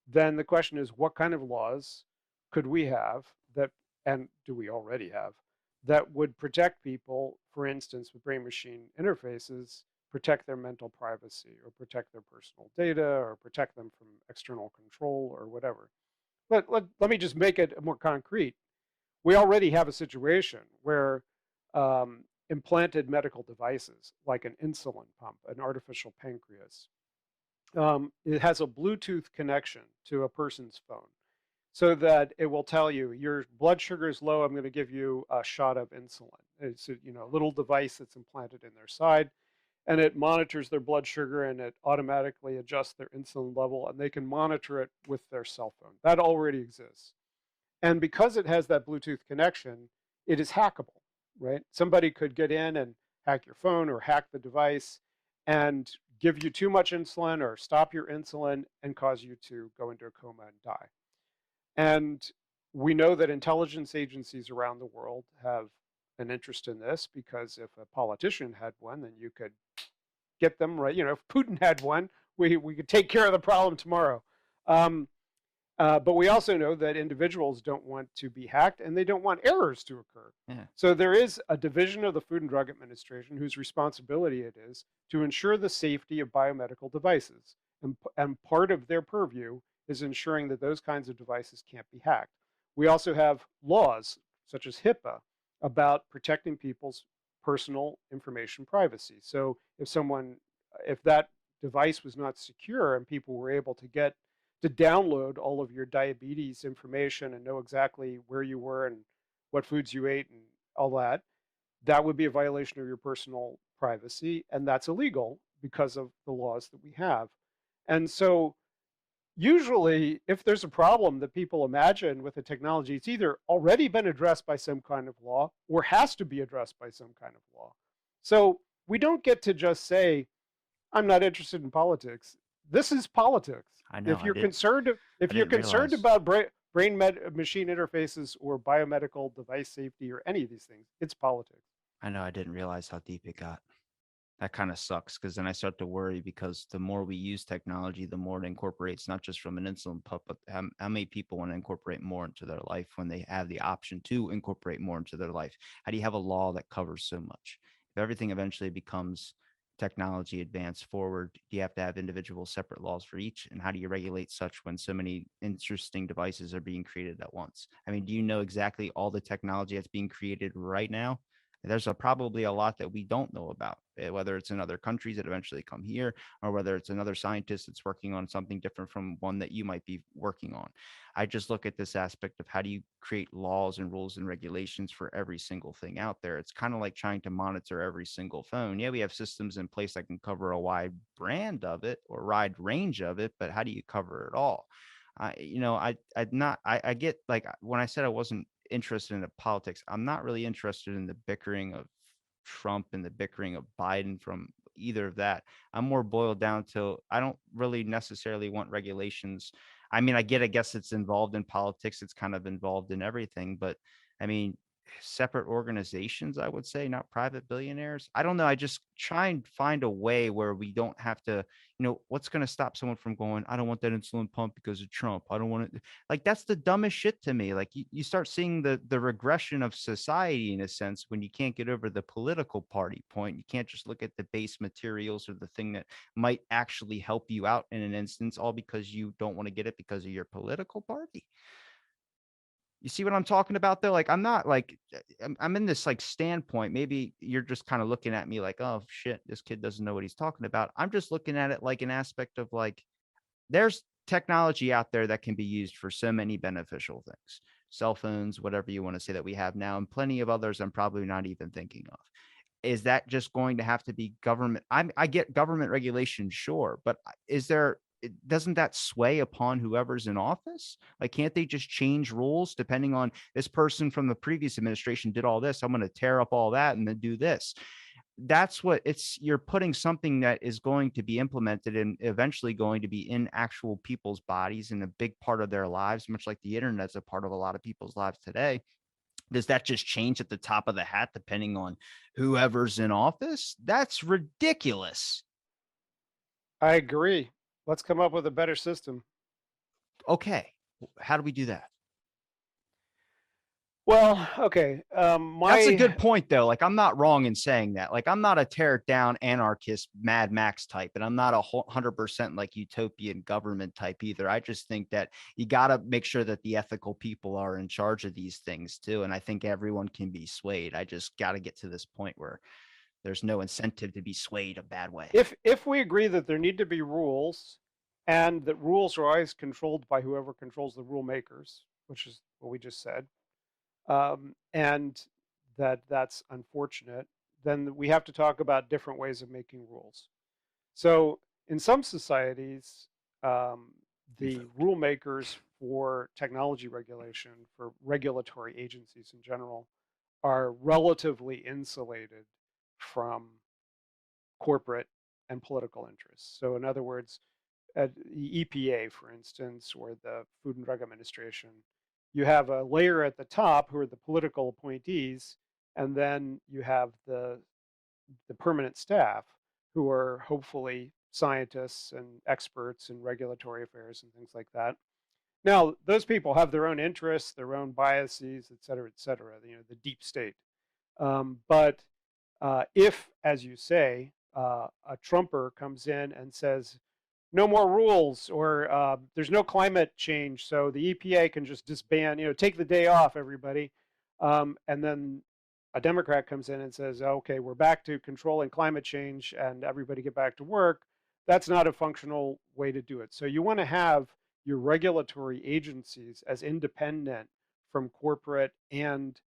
then the question is what kind of laws could we have that, and do we already have, that would protect people, for instance, with brain-machine interfaces, protect their mental privacy or protect their personal data or protect them from external control or whatever. Let me just make it more concrete. We already have a situation where implanted medical devices like an insulin pump, an artificial pancreas, it has a Bluetooth connection to a person's phone so that it will tell you your blood sugar is low. I'm going to give you a shot of insulin. It's a, a little device that's implanted in their side, and it monitors their blood sugar and it automatically adjusts their insulin level, and they can monitor it with their cell phone. That already exists. And because it has that Bluetooth connection, it is hackable, right? Somebody could get in and hack your phone or hack the device and give you too much insulin or stop your insulin and cause you to go into a coma and die. And we know that intelligence agencies around the world have an interest in this because if a politician had one, then you could get them right. If Putin had one, we could take care of the problem tomorrow. Um, but we also know that individuals don't want to be hacked and they don't want errors to occur. Yeah. So there is a division of the Food and Drug Administration whose responsibility it is to ensure the safety of biomedical devices. And part of their purview is ensuring that those kinds of devices can't be hacked. We also have laws, such as HIPAA, about protecting people's personal information privacy. So if that device was not secure and people were able to download all of your diabetes information and know exactly where you were and what foods you ate and all that, that would be a violation of your personal privacy. And that's illegal because of the laws that we have. And so usually if there's a problem that people imagine with the technology, it's either already been addressed by some kind of law or has to be addressed by some kind of law. So we don't get to just say, I'm not interested in politics. This is politics. I know. If you're concerned, I if you're didn't concerned realize. about brain machine interfaces or biomedical device safety or any of these things, it's politics. I know. I didn't realize how deep it got. That kind of sucks because then I start to worry because the more we use technology, the more it incorporates not just from an insulin pump, but how many people want to incorporate more into their life when they have the option to incorporate more into their life? How do you have a law that covers so much? If everything eventually becomes technology advance forward, do you have to have individual separate laws for each? And how do you regulate such when so many interesting devices are being created at once? I mean, do you know exactly all the technology that's being created right now? There's probably a lot that we don't know about, whether it's in other countries that eventually come here, or whether it's another scientist that's working on something different from one that you might be working on. I just look at this aspect of how do you create laws and rules and regulations for every single thing out there. It's kind of like trying to monitor every single phone. Yeah, we have systems in place that can cover a wide brand of it or wide range of it, but how do you cover it all? I get, like, when I said I wasn't interested in the politics, I'm not really interested in the bickering of Trump and the bickering of Biden from either of that. I'm more boiled down to I don't really necessarily want regulations. I mean, I guess it's involved in politics, it's kind of involved in everything, but I mean, separate organizations, I would say, not private billionaires. I don't know. I just try and find a way where we don't have to, what's going to stop someone from going, I don't want that insulin pump because of Trump. I don't want it. Like, that's the dumbest shit to me. Like, you start seeing the regression of society in a sense when you can't get over the political party point. You can't just look at the base materials or the thing that might actually help you out in an instance, all because you don't want to get it because of your political party. You see what I'm talking about though? Like, I'm not like I'm in this like standpoint. Maybe you're just kind of looking at me like, oh shit, this kid doesn't know what he's talking about. I'm just looking at it like an aspect of like there's technology out there that can be used for so many beneficial things. Cell phones, whatever you want to say that we have now, and plenty of others I'm probably not even thinking of. Is that just going to have to be government? I get government regulation, sure, but is there? Doesn't that sway upon whoever's in office? Like, can't they just change rules depending on this person from the previous administration did all this? I'm going to tear up all that and then do this. That's what it's. You're putting something that is going to be implemented and eventually going to be in actual people's bodies and a big part of their lives, much like the internet's a part of a lot of people's lives today. Does that just change at the top of the hat depending on whoever's in office? That's ridiculous. I agree. Let's come up with a better system. Okay. How do we do that? Well, okay. That's a My good point, though. Like, I'm not wrong in saying that. Like, I'm not a tear it down anarchist, Mad Max type, and I'm not 100% like utopian government type either. I just think that you got to make sure that the ethical people are in charge of these things too. And I think everyone can be swayed. I just got to get to this point where there's no incentive to be swayed a bad way. if we agree that there need to be rules, and that rules are always controlled by whoever controls the rule makers, which is what we just said, and that's unfortunate, then we have to talk about different ways of making rules. So in some societies, um, the Revoked. rule makers for technology regulation, for regulatory agencies in general, are relatively insulated from corporate and political interests. So in other words, at the EPA, for instance, or the Food and Drug Administration, you have a layer at the top who are the political appointees, and then you have the permanent staff who are hopefully scientists and experts in regulatory affairs and things like that. Now, those people have their own interests, their own biases, et cetera, you know, the deep state. But if, as you say, a Trumper comes in and says, no more rules, or there's no climate change, so the EPA can just disband, you know, take the day off, everybody. And then a Democrat comes in and says, okay, we're back to controlling climate change and everybody get back to work. That's not a functional way to do it. So you want to have your regulatory agencies as independent from corporate and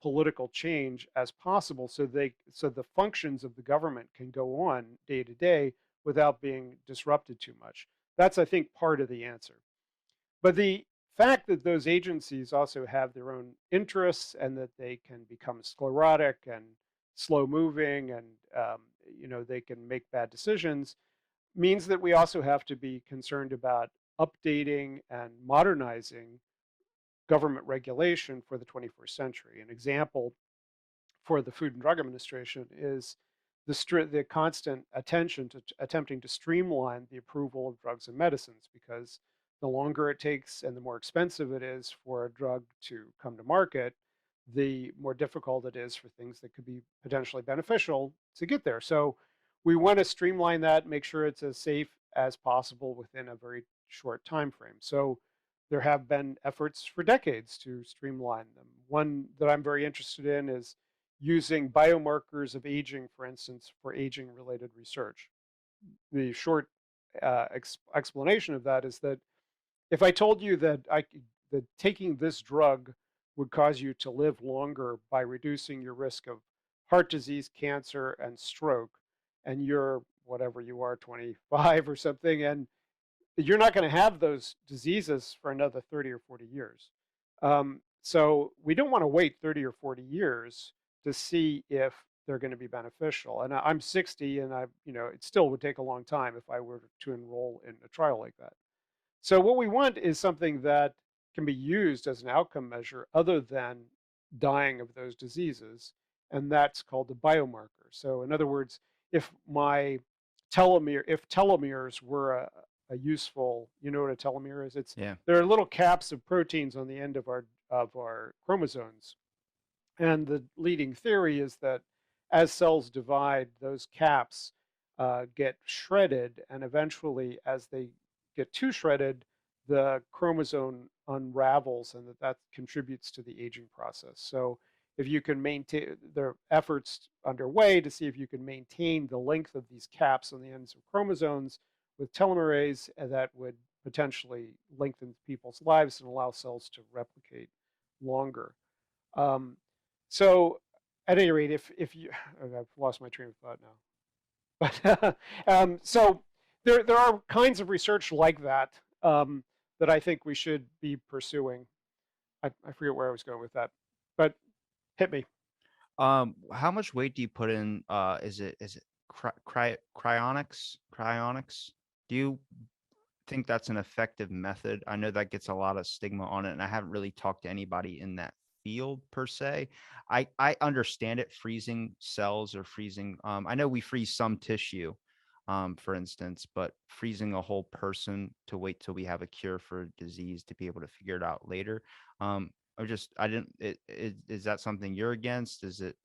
political change as possible, so the functions of the government can go on day to day without being disrupted too much. That's, I think, part of the answer. But the fact that those agencies also have their own interests and that they can become sclerotic and slow moving, and you know, they can make bad decisions, means that we also have to be concerned about updating and modernizing government regulation for the 21st century. An example for the Food and Drug Administration is the constant attention to attempting to streamline the approval of drugs and medicines, because the longer it takes and the more expensive it is for a drug to come to market, the more difficult it is for things that could be potentially beneficial to get there. So we want to streamline that, make sure it's as safe as possible within a very short time frame. So there have been efforts for decades to streamline them. One that I'm very interested in is using biomarkers of aging, for instance, for aging related research. The short explanation of that is that if I told you that that taking this drug would cause you to live longer by reducing your risk of heart disease, cancer, and stroke, and you're whatever you are, 25 or something, and you're not going to have those diseases for another 30 or 40 years. So we don't want to wait 30 or 40 years to see if they're going to be beneficial. And I'm 60, and you know, it still would take a long time if I were to enroll in a trial like that. So what we want is something that can be used as an outcome measure other than dying of those diseases, and that's called the biomarker. So in other words, if my if telomeres were a useful, you know what a telomere is? It's Yeah. there are little caps of proteins on the end of our chromosomes, and the leading theory is that as cells divide, those caps get shredded, and eventually, as they get too shredded, the chromosome unravels, and that contributes to the aging process. So, if you can maintain, there are efforts underway to see if you can maintain the length of these caps on the ends of chromosomes with telomerase, and that would potentially lengthen people's lives and allow cells to replicate longer. Um, so at any rate, if you, I've lost my train of thought now, but so there are kinds of research like that that I think we should be pursuing. I forget where I was going with that, but hit me. How much weight do you put in? Is it cryonics? Cryonics? Do you think that's an effective method? I know that gets a lot of stigma on it, and I haven't really talked to anybody in that field per se. I understand it, freezing cells or freezing. I know we freeze some tissue, for instance, but freezing a whole person to wait till we have a cure for a disease to be able to figure it out later. I didn't. Is that something you're against? Is it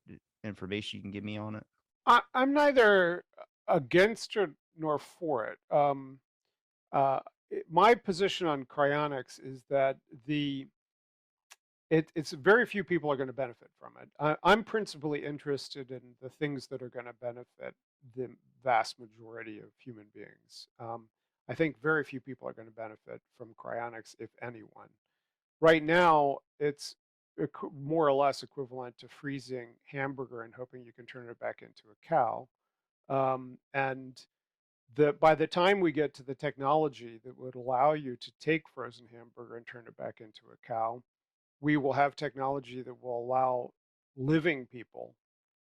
information you can give me on it? I'm neither against it nor for it. Uh, my position on cryonics is that it's very few people are going to benefit from it. I'm principally interested in the things that are going to benefit the vast majority of human beings. I think very few people are going to benefit from cryonics, if anyone. Right now, it's more or less equivalent to freezing hamburger and hoping you can turn it back into a cow. And by the time we get to the technology that would allow you to take frozen hamburger and turn it back into a cow, we will have technology that will allow living people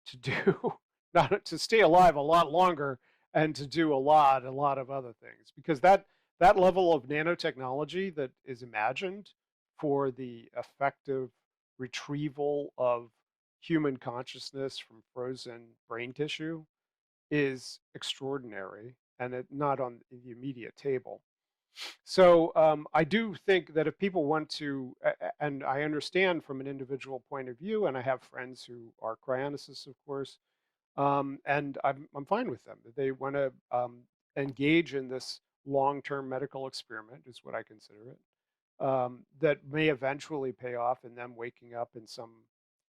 to do not to stay alive a lot longer and to do a lot of other things, because that level of nanotechnology that is imagined for the effective retrieval of human consciousness from frozen brain tissue is extraordinary, and it not on the immediate table. So I do think that if people want to, and I understand from an individual point of view, and I have friends who are cryonicists, of course, and I'm fine with them. That they want to engage in this long-term medical experiment, is what I consider it, that may eventually pay off in them waking up in some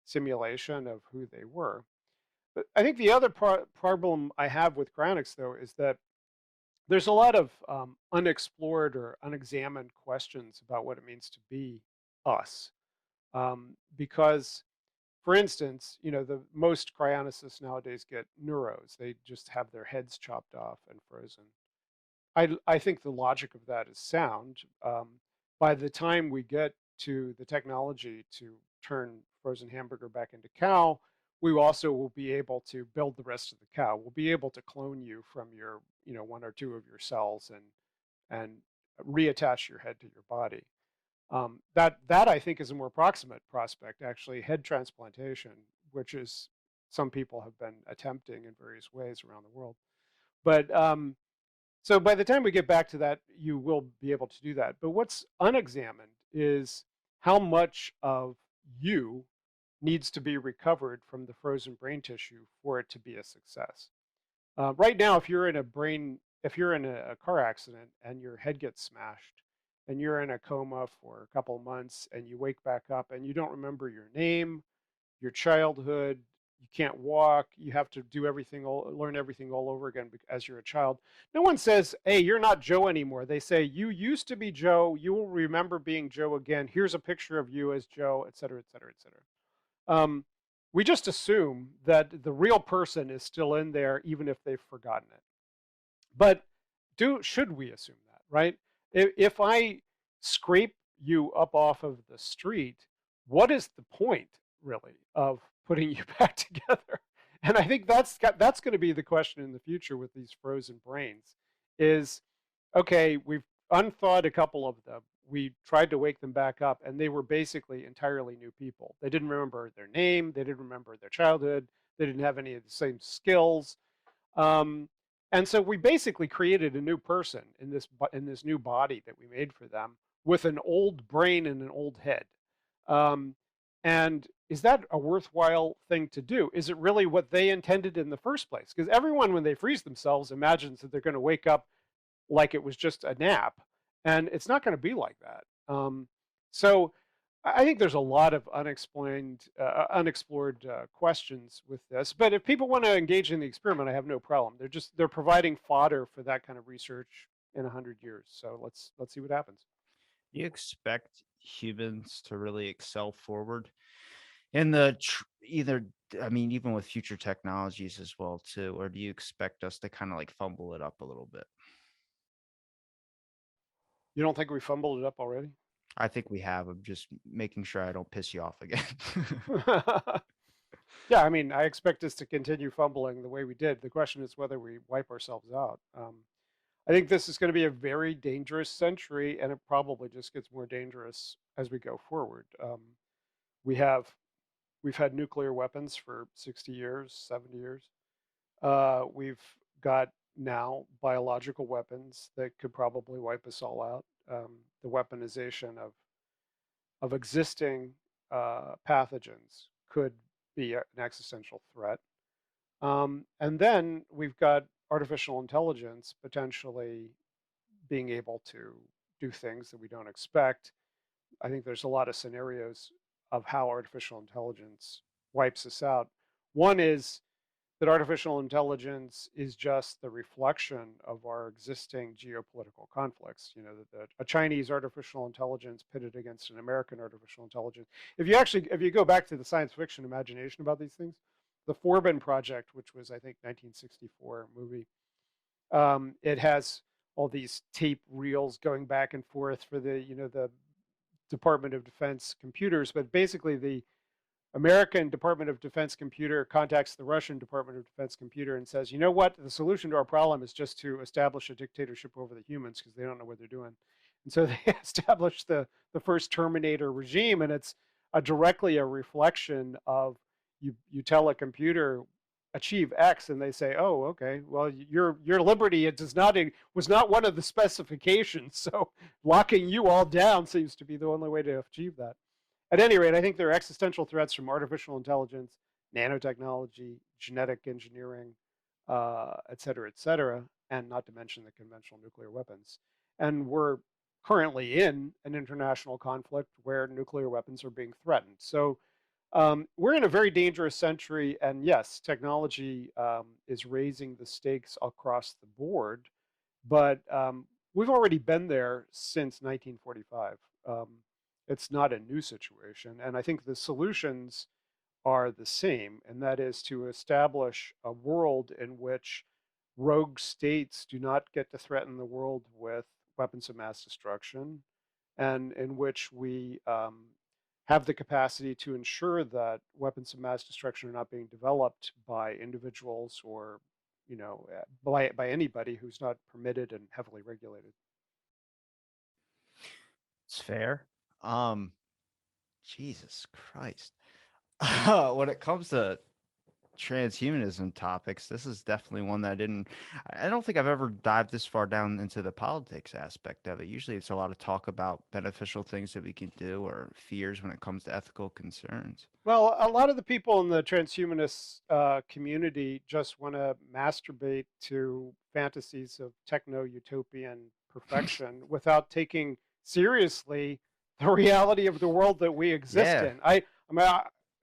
simulation of who they were. But I think the other problem I have with cryonics, though, is that there's a lot of unexplored or unexamined questions about what it means to be us. Because, for instance, the most cryonicists nowadays get neuros. They just have their heads chopped off and frozen. I think the logic of that is sound. By the time we get to the technology to turn frozen hamburger back into cow, we also will be able to build the rest of the cow. We'll be able to clone you from your, one or two of your cells and reattach your head to your body. That I think is a more proximate prospect, actually, head transplantation, which is some people have been attempting in various ways around the world. But so by the time we get back to that, you will be able to do that. But what's unexamined is how much of you needs to be recovered from the frozen brain tissue for it to be a success. Right now, if you're in a car accident and your head gets smashed and you're in a coma for a couple of months and you wake back up and you don't remember your name, your childhood, you can't walk, you have to do everything, learn everything all over again as you're a child. No one says, hey, you're not Joe anymore. They say, you used to be Joe, you will remember being Joe again. Here's a picture of you as Joe, et cetera, et cetera, et cetera. We just assume that the real person is still in there, even if they've forgotten it. But should we assume that, right? If I scrape you up off of the street, what is the point really of putting you back together? And I think that's going to be the question in the future with these frozen brains is, okay, we've unthawed a couple of them. We tried to wake them back up, and they were basically entirely new people. They didn't remember their name. They didn't remember their childhood. They didn't have any of the same skills. Um, and so we basically created a new person in this new body that we made for them with an old brain and an old head. Um, and is that a worthwhile thing to do? Is it really what they intended in the first place? Because everyone, when they freeze themselves, imagines that they're going to wake up like it was just a nap, and it's not going to be like that. So I think there's a lot of unexplored questions with this. But if people want to engage in the experiment, I have no problem. They're providing fodder for that kind of research in 100 years. So let's see what happens. Do you expect humans to really excel forward in the either? I mean, even with future technologies as well too, or do you expect us to kind of like fumble it up a little bit? You don't think we fumbled it up already? I think we have. I'm just making sure I don't piss you off again. Yeah, I mean, I expect us to continue fumbling the way we did. The question is whether we wipe ourselves out. I think this is going to be a very dangerous century, and it probably just gets more dangerous as we go forward. We have we've had nuclear weapons for 60 years, 70 years. We've got now biological weapons that could probably wipe us all out. The weaponization of of existing pathogens could be an existential threat. And then we've got artificial intelligence potentially being able to do things that we don't expect. I think there's a lot of scenarios of how artificial intelligence wipes us out. One is that artificial intelligence is just the reflection of our existing geopolitical conflicts. You know, that a Chinese artificial intelligence pitted against an American artificial intelligence. If you go back to the science fiction imagination about these things, the Forbin Project, which was I think 1964 movie, it has all these tape reels going back and forth for the Department of Defense computers, but basically the American Department of Defense computer contacts the Russian Department of Defense computer and says, you know what, the solution to our problem is just to establish a dictatorship over the humans because they don't know what they're doing. And so they established the first Terminator regime, and it's directly a reflection of you tell a computer achieve X, and they say, "Oh, okay. Well, your liberty was not one of the specifications. So locking you all down seems to be the only way to achieve that." At any rate, I think there are existential threats from artificial intelligence, nanotechnology, genetic engineering, et cetera, and not to mention the conventional nuclear weapons. And we're currently in an international conflict where nuclear weapons are being threatened. So we're in a very dangerous century, and yes, technology is raising the stakes across the board, but we've already been there since 1945. It's not a new situation, and I think the solutions are the same, and that is to establish a world in which rogue states do not get to threaten the world with weapons of mass destruction, and in which we have the capacity to ensure that weapons of mass destruction are not being developed by individuals or, by anybody who's not permitted and heavily regulated. It's fair. Um, Jesus Christ. When it comes to transhumanism topics, this is definitely one that I don't think I've ever dived this far down into the politics aspect of it. Usually it's a lot of talk about beneficial things that we can do or fears when it comes to ethical concerns. Well, a lot of the people in the transhumanist community just want to masturbate to fantasies of techno-utopian perfection without taking seriously the reality of the world that we exist Yeah, in. I mean,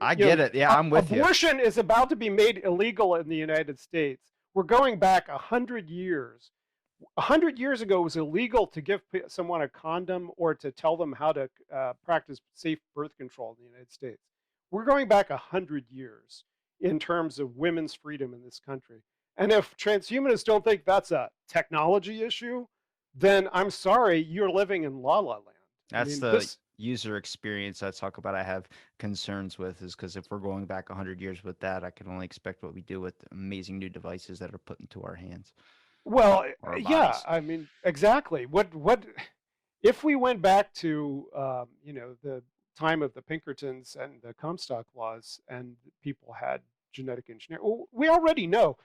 I get it. Yeah, I'm with you. abortion is about to be made illegal in the United States. We're going back 100 years. 100 years ago, it was illegal to give someone a condom or to tell them how to practice safe birth control in the United States. We're going back 100 years in terms of women's freedom in this country. And if transhumanists don't think that's a technology issue, then I'm sorry, you're living in la la land. That's the user experience I talk about. I have concerns with is because if we're going back 100 years with that, I can only expect what we do with amazing new devices that are put into our hands. Well, Or our yeah, bodies. I mean, exactly. What if we went back to the time of the Pinkertons and the Comstock laws, and people had genetic engineering? Well, we already know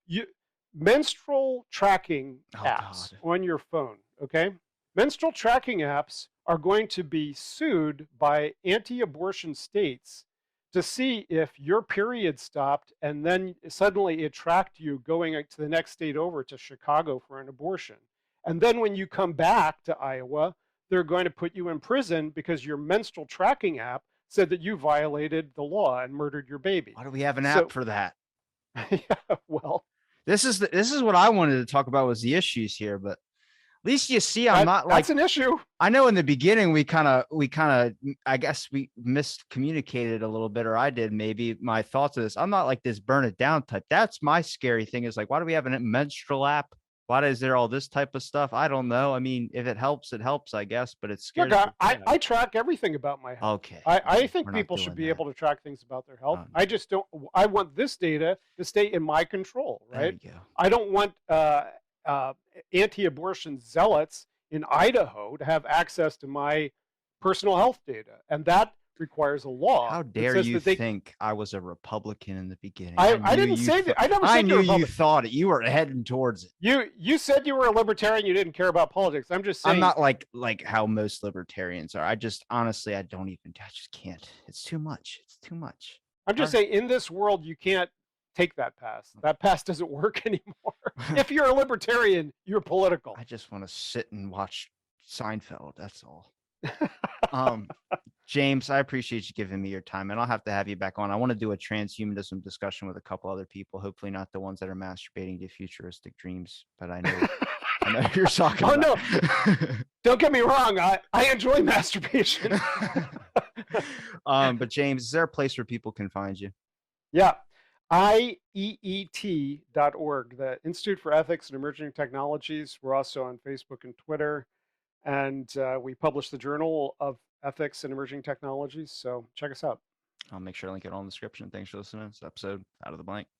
you menstrual tracking Oh apps God. on your phone. Okay, menstrual tracking apps are going to be sued by anti-abortion states to see if your period stopped and then suddenly it tracked you going to the next state over to Chicago for an abortion. And then when you come back to Iowa, they're going to put you in prison because your menstrual tracking app said that you violated the law and murdered your baby. Why do we have an app for that? Yeah, well, This is what I wanted to talk about was the issues here, but at least you see I'm not like that's an issue. I know in the beginning we kind of I guess we miscommunicated a little bit, or I did maybe my thoughts of this. I'm not like this burn it down type. That's my scary thing is like, why do we have a menstrual app? Why is there all this type of stuff? I don't know. I mean, if it helps, it helps, I guess, but it's scary. Look, I track everything about my health. Okay. I think people should be able to track things about their health. I just don't. I want this data to stay in my control, right? There you go. I don't want anti-abortion zealots in Idaho to have access to my personal health data, and that requires a law How that dare says you that they. think I was a Republican in the beginning? I didn't say that. I never I said you're knew a you Republican. thought it. You were heading towards it. You said you were a libertarian. You didn't care about politics. I'm just I'm saying. not like how most libertarians are. I just honestly, I just can't. It's too much. It's too much. I'm just saying. In this world, you can't take that pass. That pass doesn't work anymore. If you're a libertarian, you're political. I just want to sit and watch Seinfeld. That's all. Um, James, I appreciate you giving me your time, and I'll have to have you back on. I want to do a transhumanism discussion with a couple other people. Hopefully, not the ones that are masturbating to futuristic dreams, but I know who you're talking Oh about. no! Don't get me wrong. I enjoy masturbation. But James, is there a place where people can find you? Yeah. IEET.org, the Institute for Ethics and Emerging Technologies. We're also on Facebook and Twitter. And we publish the Journal of Ethics and Emerging Technologies. So check us out. I'll make sure to link it all in the description. Thanks for listening to this episode Out of the Blank.